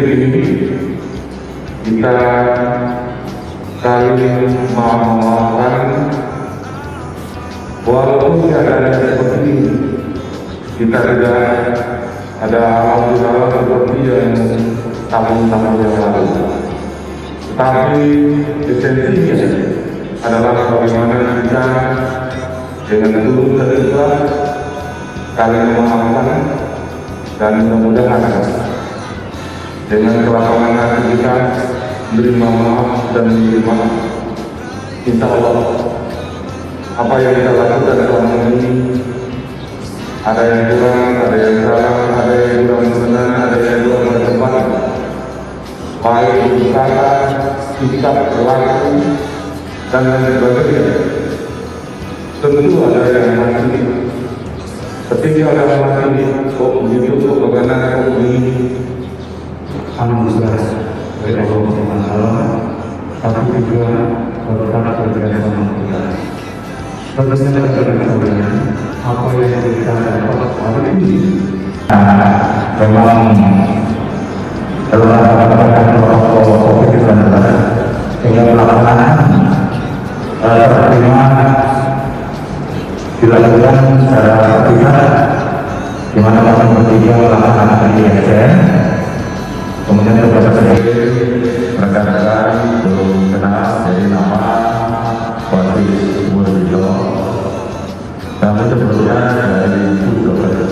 ini kita saling memaafkan, walaupun keadaan seperti ini kita tidak ada amal seperti yang tahun-tahun yang lalu. Tetapi esensinya adalah bagaimana kita dengan tulus dan ikhlas saling memaafkan, dan mudah-mudahan dengan kelapangan hati kita menerima maaf dan menerima maaf. Insya Allah apa yang kita lakukan selama ini, ada yang kurang, ada yang salah, ada yang kurang benar, ada yang kurang bertempat, baik kata, sikap, perilaku, dan lain sebagainya. Tentu ada yang mati. Ketika ada mati, kok begitu, kok bagaimana, kok begini. Alhamdulillah dari Allah SWT, tapi juga berkat dari sama kita. Bagaimana dengan apa yang kita dapat hari ini? Memang telah mendapatkan protokol COVID-19 sehingga pelaksanaan terima dilakukan secara terpisah, di mana kami bertiga melaksanakan ISN. Kemudian beberapa rekan-rekan belum kenal dari nama Wati Murbido. Kami sebelumnya dari Dokter.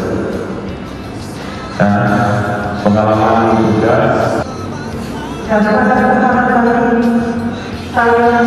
Pengalaman tugas. Dan pada kesempatan kali ini saya